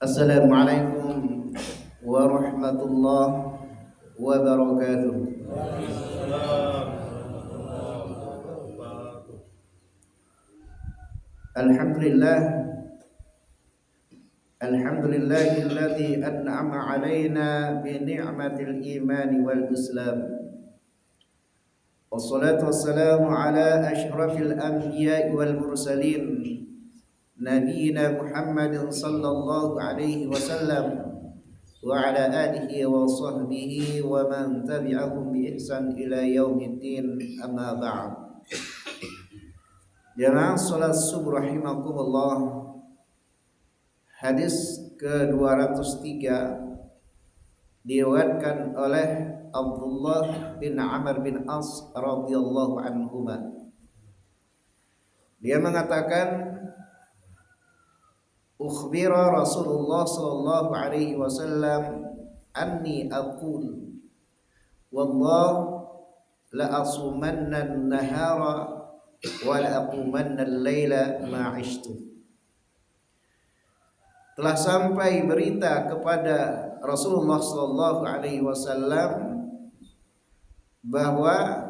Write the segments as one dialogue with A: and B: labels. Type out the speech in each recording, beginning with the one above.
A: Assalamualaikum warahmatullahi wabarakatuh. Alhamdulillah, alhamdulillahilladzi an'ama alaina bi ni'matil imani wal islam. Wassalatu wassalamu ala asyrafil anbiya'i wal mursalin nabiyina Muhammadin sallallahu alaihi wasallam wa ala alihi wa sahbihi wa man tabi'ahum bi ihsan ila yaumiddin, amma ba'd. Jamaah salat subuh rahimakumullah. Hadis ke-203 diriwayatkan oleh Abdullah bin Amr bin As radhiyallahu anhuma. Dia mengatakan, ukhbira Rasulullah sallallahu alaihi wasallam anni aqul wallah la asumanna an-nahara wa la aqumanna al-laila ma 'ishtu. Telah sampai berita kepada Rasulullah sallallahu alaihi wasallam bahwa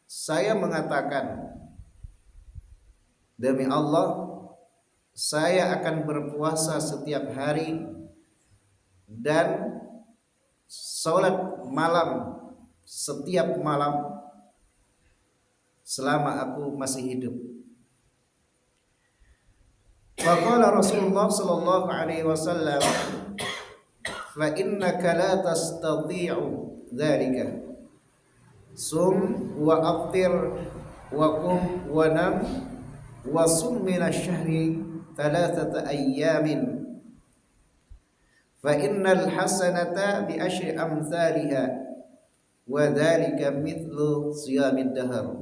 A: saya mengatakan, demi Allah, saya akan berpuasa setiap hari dan salat malam setiap malam selama aku masih hidup. Faqala Rasulullah sallallahu alaihi wasallam, fa innaka la tastati'u dzalika. Sum wa aftir wa qum wa nam wa sum min asy-syahri thalathata ayyamin. Fa innal hasanata bi asyri amsalha wa dzalika mithlu shiyamid dahr.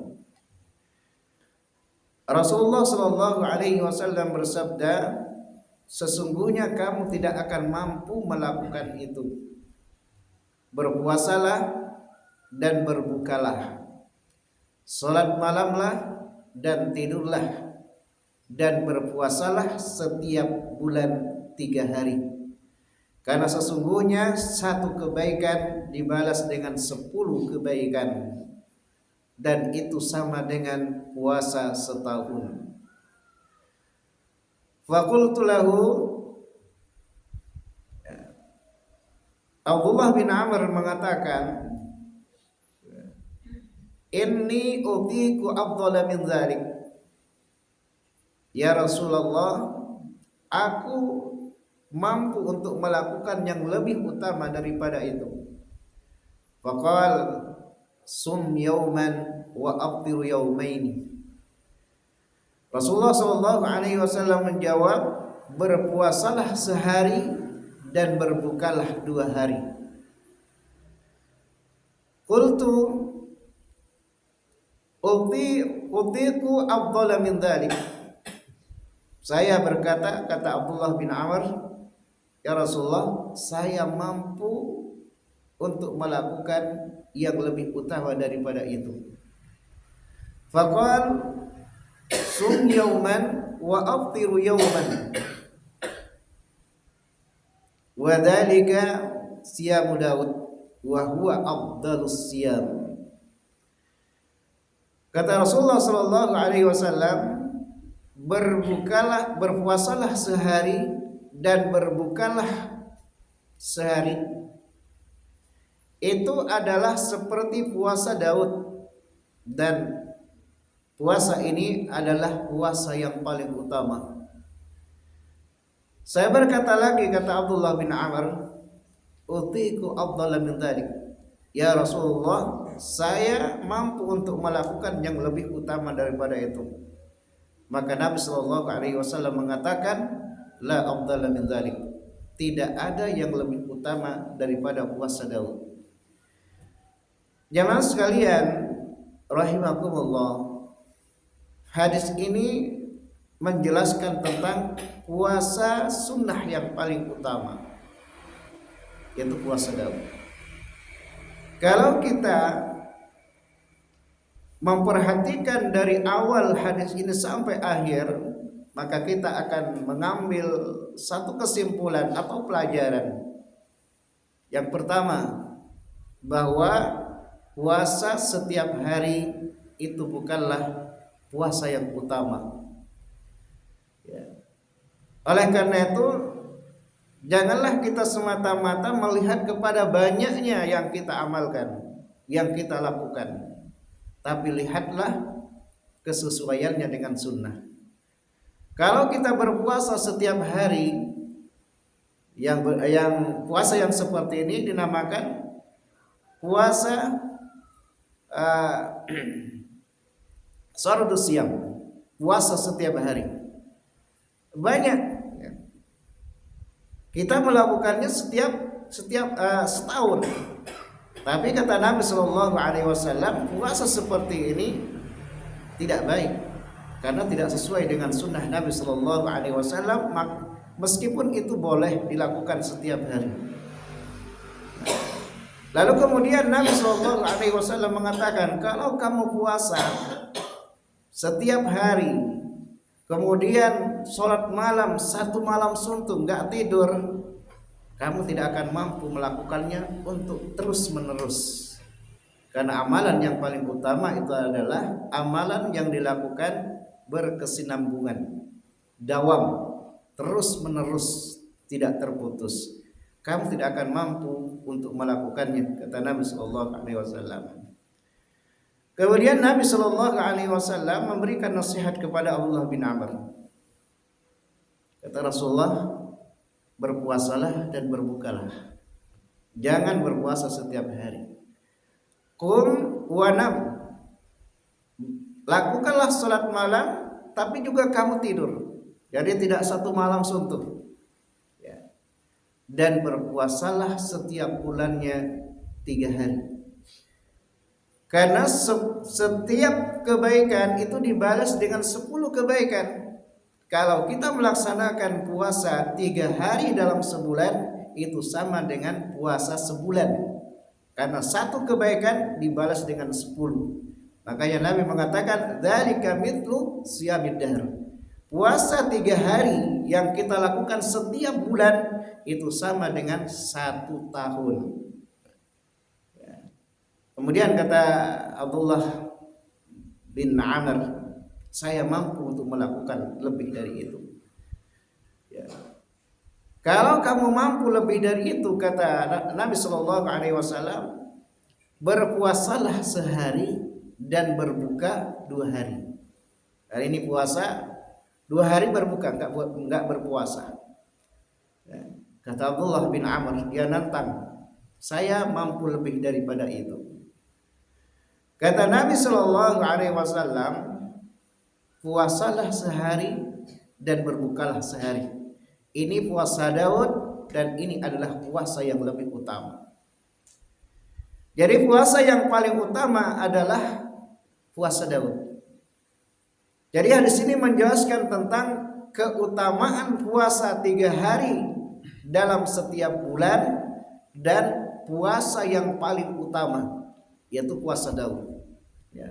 A: Rasulullah sallallahu alaihi wasallam bersabda, sesungguhnya kamu tidak akan mampu melakukan itu. Berpuasalah dan berbukalah, salat malamlah dan tidurlah, dan berpuasalah setiap bulan 3 hari. Karena sesungguhnya satu kebaikan dibalas dengan 10 kebaikan, dan itu sama dengan puasa setahun. Faqultu lahu, Abdullah bin Amr mengatakan, inni utiku afdhala min dzalik. Ya Rasulullah, aku mampu untuk melakukan yang lebih utama daripada itu. Faqal sum yauman wa aftir yaumaini. Rasulullah sallallahu alaihi wasallam menjawab, berpuasalah sehari dan berbukalah 2 hari. Qultu utiku afdhala min dzalik. Saya berkata, kata Abdullah bin Amr, ya Rasulullah, saya mampu untuk melakukan yang lebih utama daripada itu. Faqal sum yauman wa aftiru yauman wa dzalika siyamu Daud wa huwa afdalus siyam. Kata Rasulullah sallallahu alaihi wasallam, berpuasalah sehari dan berbukalah sehari. Itu adalah seperti puasa Daud, dan puasa ini adalah puasa yang paling utama. Saya berkata lagi, kata Abdullah bin Amr, utiku afdhala min dzalik. Ya Rasulullah, saya mampu untuk melakukan yang lebih utama daripada itu. Maka Nabi sallallahu alaihi wasallam mengatakan, la afdhala min dzalik. Tidak ada yang lebih utama daripada puasa Daud. Jamaah sekalian rahimakumullah, hadis ini menjelaskan tentang puasa sunnah yang paling utama, yaitu puasa Daud. Kalau kita memperhatikan dari awal hadis ini sampai akhir, maka kita akan mengambil satu kesimpulan atau pelajaran. Yang pertama, bahwa puasa setiap hari itu bukanlah puasa yang utama. Ya. Oleh karena itu, janganlah kita semata-mata melihat kepada banyaknya yang kita amalkan, yang kita lakukan, tapi lihatlah kesesuaiannya dengan sunnah. Kalau kita berpuasa setiap hari, yang puasa yang seperti ini dinamakan puasa sardus siyam, puasa setiap hari. Banyak ya. Kita melakukannya setiap setahun. Tapi kata Nabi Shallallahu Alaihi Wasallam, puasa seperti ini tidak baik karena tidak sesuai dengan sunnah Nabi Shallallahu Alaihi Wasallam. Meskipun itu boleh dilakukan setiap hari. Lalu kemudian Nabi Shallallahu Alaihi Wasallam mengatakan, kalau kamu puasa setiap hari, kemudian sholat malam satu malam suntuk nggak tidur, kamu tidak akan mampu melakukannya untuk terus menerus. Karena amalan yang paling utama itu adalah amalan yang dilakukan berkesinambungan, dawam, terus menerus, tidak terputus. Kamu tidak akan mampu untuk melakukannya, kata Nabi Sallallahu Alaihi Wasallam. Kemudian Nabi Sallallahu Alaihi Wasallam memberikan nasihat kepada Abdullah bin Amr. Kata Rasulullah, berpuasalah dan berbukalah. Jangan berpuasa setiap hari. Qum wa nam. Lakukanlah salat malam, tapi juga kamu tidur. Jadi tidak satu malam suntuk. Ya. Dan berpuasalah setiap bulannya 3 hari. Karena setiap kebaikan itu dibalas dengan 10 kebaikan. Kalau kita melaksanakan puasa 3 hari dalam sebulan, itu sama dengan puasa sebulan. Karena satu kebaikan dibalas dengan 10. Makanya Nabi mengatakan, dzalika mithlu siyamid dahr. Puasa 3 hari yang kita lakukan setiap bulan itu sama dengan 1 tahun. Ya. Kemudian kata Abdullah bin Amr, saya mampu untuk melakukan lebih dari itu. Ya. Kalau kamu mampu lebih dari itu, kata Nabi Shallallahu Alaihi Wasallam, berpuasalah sehari dan berbuka 2 hari. Hari ini puasa, 2 hari berbuka, enggak berpuasa. Ya. Kata Abdullah bin Amr, dia nantang, saya mampu lebih daripada itu. Kata Nabi Shallallahu Alaihi Wasallam, puasalah sehari dan berbukalah sehari. Ini puasa Daud dan ini adalah puasa yang lebih utama. Jadi puasa yang paling utama adalah puasa Daud. Jadi hadis ini menjelaskan tentang keutamaan puasa 3 hari dalam setiap bulan dan puasa yang paling utama yaitu puasa Daud. Ya.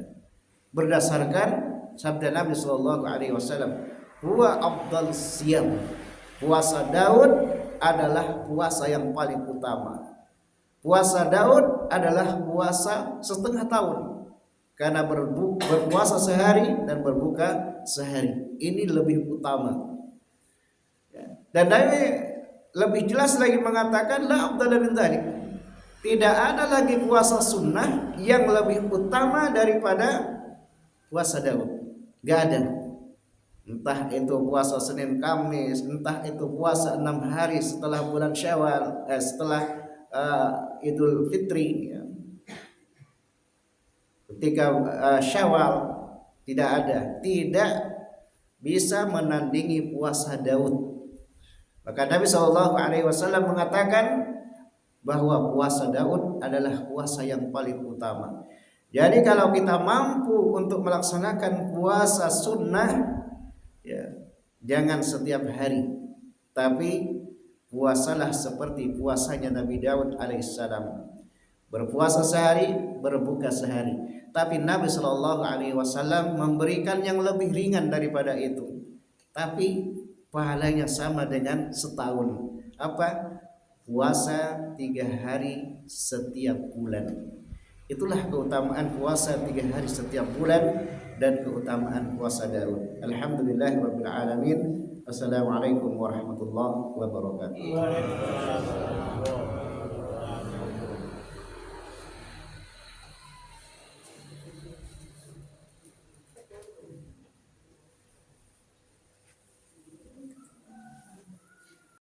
A: Berdasarkan sabda Nabi Sallallahu Alaihi Wasallam, huwa afdal siyam. Puasa Daud adalah puasa yang paling utama. Puasa Daud adalah puasa setengah tahun. Karena berpuasa sehari dan berbuka sehari. Ini lebih utama. Dan Nabi lebih jelas lagi mengatakan, la afdala min dzalik. Tidak ada lagi puasa sunnah yang lebih utama daripada puasa Daud. Gak ada. Entah itu puasa Senin Kamis, entah itu puasa 6 hari setelah bulan Syawal, setelah Idul Fitri, ya. Ketika Syawal, tidak bisa menandingi puasa Daud. Maka Nabi Shallallahu Alaihi Wasallam mengatakan bahwa puasa Daud adalah puasa yang paling utama. Jadi kalau kita mampu untuk melaksanakan puasa sunnah, ya, jangan setiap hari, tapi puasalah seperti puasanya Nabi Daud alaihissalam. Berpuasa sehari, berbuka sehari. Tapi Nabi Shallallahu Alaihi Wasallam memberikan yang lebih ringan daripada itu. tapi pahalanya sama dengan setahun. Apa? Puasa 3 hari setiap bulan. Itulah keutamaan puasa 3 hari setiap bulan dan keutamaan puasa Daud. Alhamdulillahirabbil alamin. Assalamualaikum warahmatullahi wabarakatuh.